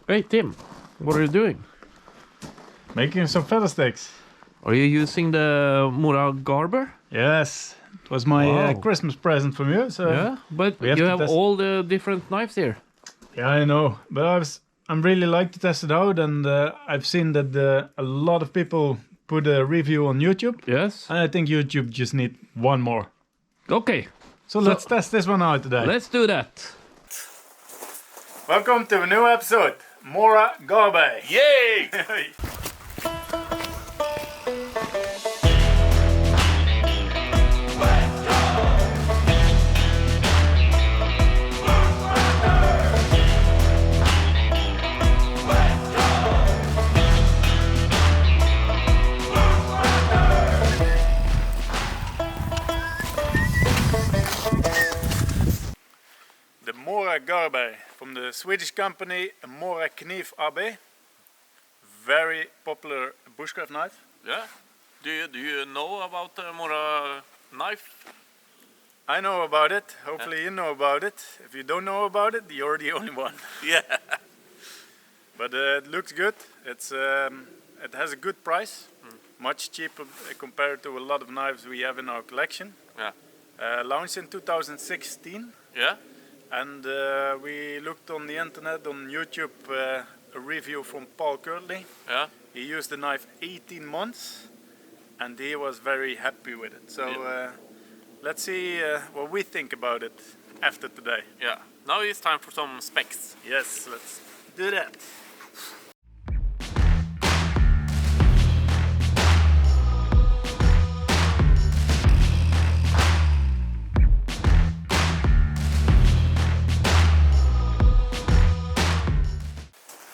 Hey Tim, what are you doing? Making some feather sticks. Are you using the Mora Garberg? Yes, it was my Wow. Christmas present from you. So Yeah, but we have you to have test. all the different knives here. Yeah, I know, but I'm really like to test it out, and I've seen that a lot of people put a review on YouTube. Yes. And I think YouTube just need one more. Okay. So let's test this one out today. Let's do that. Welcome to a new episode, Mora Garberg. Yay! The Mora Garberg from the Swedish company Morakniv AB. Very popular bushcraft knife. Yeah. Do you know about the Mora knife? I know about it. Hopefully you know about it. If you don't know about it, you're the only one. Yeah. But it looks good. It has a good price. Much cheaper compared to a lot of knives we have in our collection. Yeah. Launched in 2016. Yeah. And we looked on the internet, on YouTube, a review from Paul Curley. Yeah. He used the knife 18 months and he was very happy with it. So let's see what we think about it after today. Yeah. Now it's time for some specs. Yes, let's do that.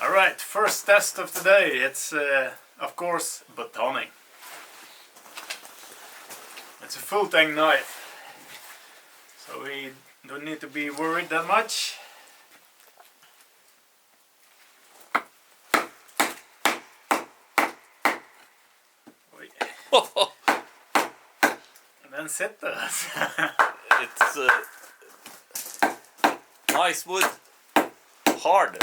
Alright, first test of today. It's of course batoning. It's a full tang knife, so we don't need to be worried that much. And then sit there. It's nice wood, hard.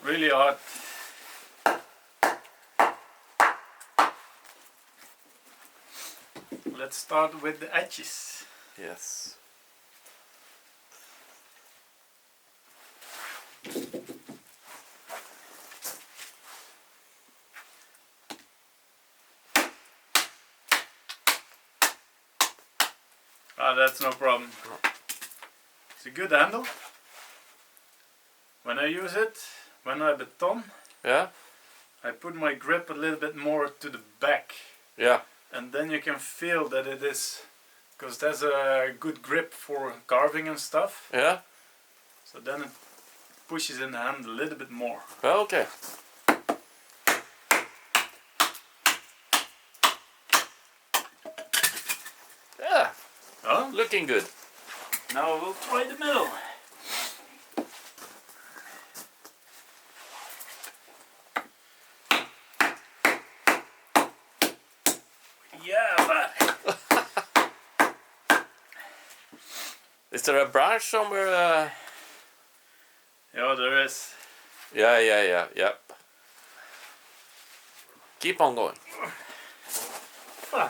Really hard. Let's start with the edges. Yes. Ah, that's no problem. It's a good handle. When I use it, when I baton, Yeah. I put my grip a little bit more to the back. Yeah. And then you can feel that it is, because there's a good grip for carving and stuff. Yeah. So then it pushes in the hand a little bit more. Well, okay. Yeah. Oh, Looking good. now we'll try the middle. Yeah, Is there a branch somewhere? yeah, there is. Yeah. Keep on going. Fine.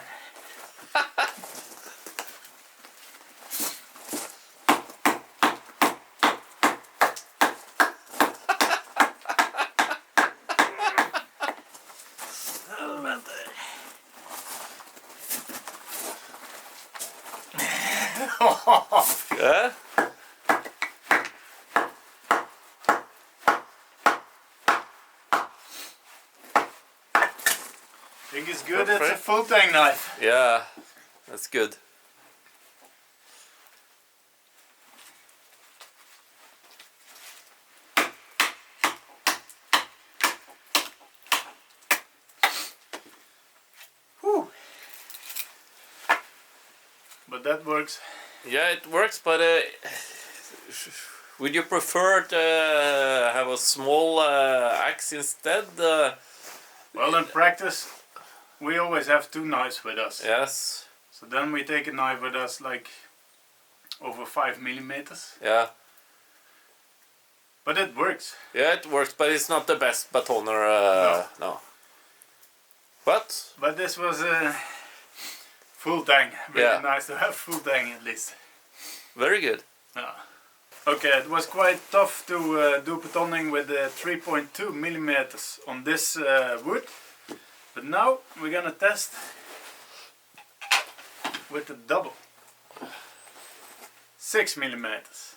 Yeah. Think it's good. It's a full tang knife. Yeah. That's good. Whew. But that works. Yeah, it works, but would you prefer to have a small axe instead? Well, in practice, we always have two knives with us. Yes. So then we take a knife with us, like over 5 millimeters. Yeah. But it works. Yeah, it works, but it's not the best batoner. No. But this was a full tang. Really Yeah. nice to have full tang at least. very good. Yeah. Okay, it was quite tough to do batoning with 3.2 millimeters on this wood. But now we're gonna test with the double. 6 millimeters.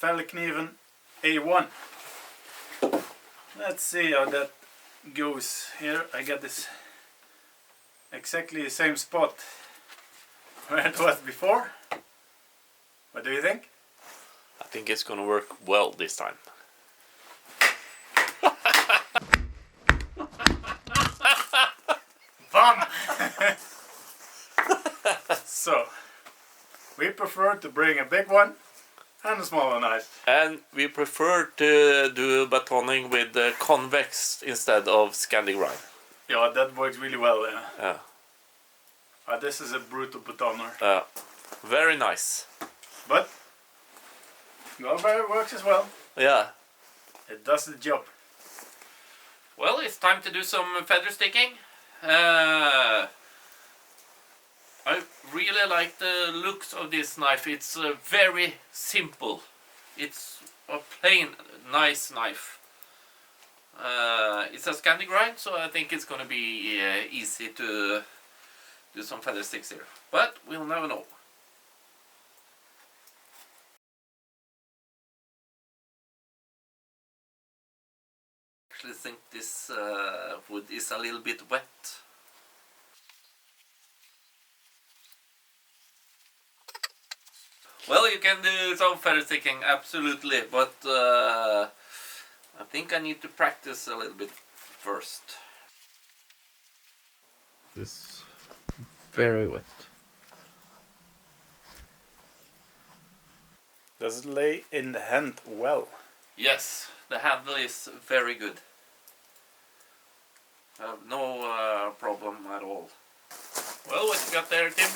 Friluftsliv A1. Let's see how that goes here. I got this exactly the same spot where it was before. What do you think? I think it's gonna work well this time. Bum! So, we prefer to bring a big one and a smaller knife. And we prefer to do batoning with convex instead of Scandi grind. Yeah, that works really well. Yeah. This is a brutal batoner. Very nice. But Garberg works as well. Yeah. It does the job. Well, it's time to do some feather sticking. I really like the looks of this knife. It's very simple. It's a plain, nice knife. It's a Scandi grind, so I think it's gonna be easy to do some feather sticks here. But we'll never know. I actually think this wood is a little bit wet. Well, you can do some feather sticking, absolutely, but I think I need to practice a little bit first. This very wet. Does it lay in the hand well? Yes, the handle is very good. I have no problem at all. Well, what you got there, Tim?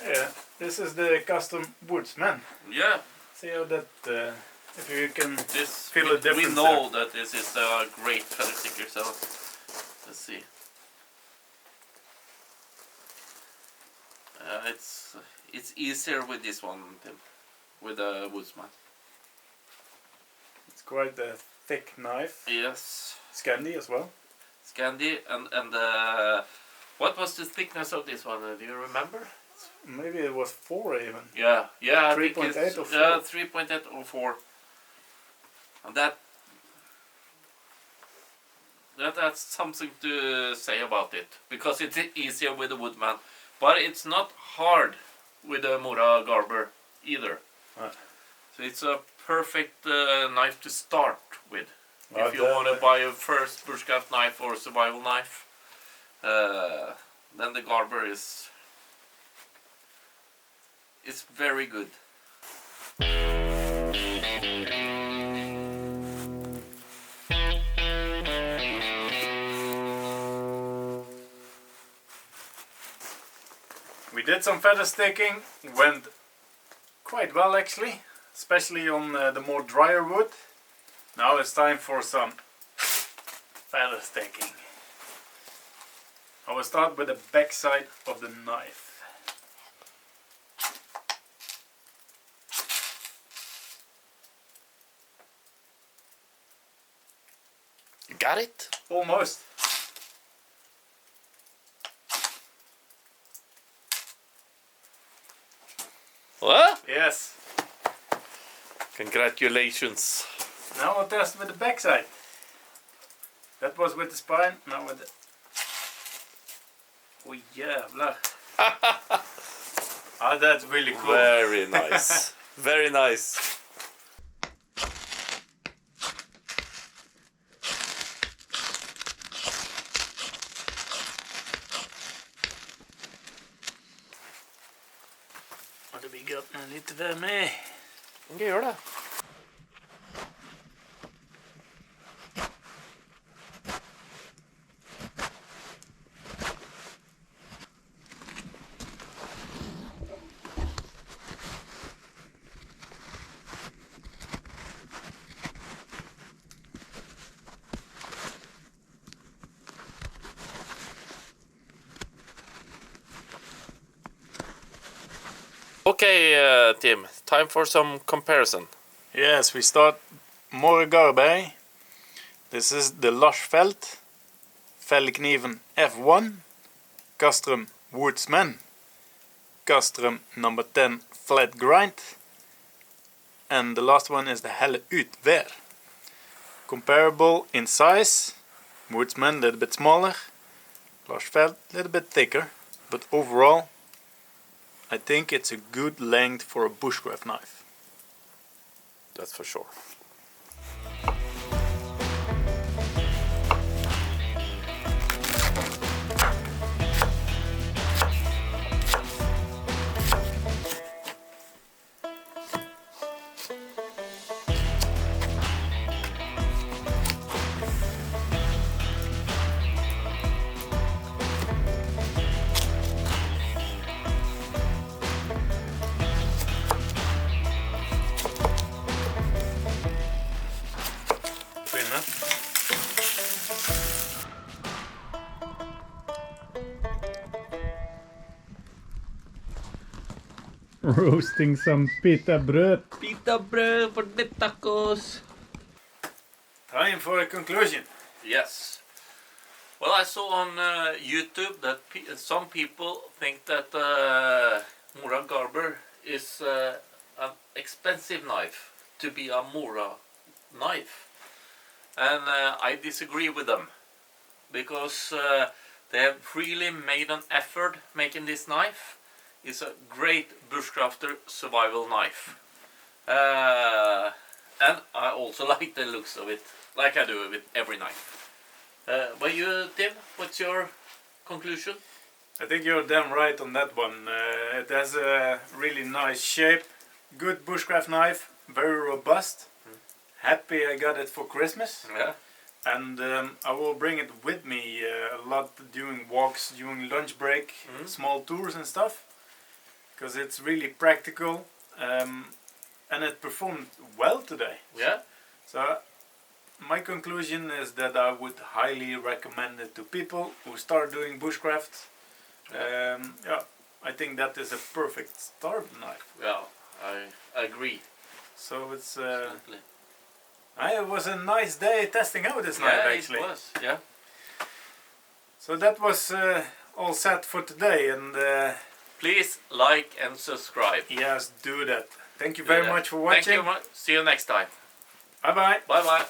Yeah, this is the custom woodsman. Yeah. See how that, if you can This feel the difference. we know that this is a great feather sticker, so let's see. It's easier with this one, Tim, with the woodsman. It's quite a thick knife. Yes. Scandi as well. Scandi and what was the thickness of this one? Do you remember? Maybe it was 4 even. Yeah. 3.8 or 4. Yeah, 3.8 or 4. And that's something to say about it, because it's easier with the woodman, but it's not hard with the Mora Garberg either. So it's a perfect knife to start with. If you want to buy a first bushcraft knife or survival knife, then the Garberg is very good. We did some feather sticking. Went quite well actually, especially on the more drier wood. Now it's time for some feather sticking. I will start with the back side of the knife. You got it? Almost. What? Yes. Congratulations. Now I'll test with the back side. That was with the spine, now with the... Oh jävlar. That's really cool. Very nice. Very nice. Hade vi gött med lite värme. Jag gör det. Okay, Tim, time for some comparison. Yes, we start Mora Garberg. This is the Bushcraft Friluftsliv F1 Castrum Woodsman Castrum number 10 flat grind, and the last one is the Helle Utvær. Comparable in size, Woodsman a little bit smaller, Bushcraft a little bit thicker, but overall I think it's a good length for a bushcraft knife. That's for sure. Roasting some pita bröd. Pita bröd for the tacos. Time for a conclusion. Yes. Well, I saw on YouTube that some people think that Mora Garberg is an expensive knife to be a Mora knife. And I disagree with them. Because they have really made an effort making this knife. It's a great bushcrafter survival knife. And I also like the looks of it, like I do with every knife. But you, Tim, what's your conclusion? I think you're damn right on that one. It has a really nice shape, good bushcraft knife, very robust. Happy I got it for Christmas. Yeah. And I will bring it with me a lot during walks, during lunch break, small tours and stuff. Because it's really practical and it performed well today. Yeah. So my conclusion is that I would highly recommend it to people who start doing bushcraft. Yeah, I think that is a perfect start knife. Yeah, I agree. So it's Absolutely. it was a nice day testing out this knife actually. It was. Yeah. So that was all set for today, and Please like and subscribe. yes, do that. Thank you very much for watching. Thank you. See you next time. Bye bye. Bye bye.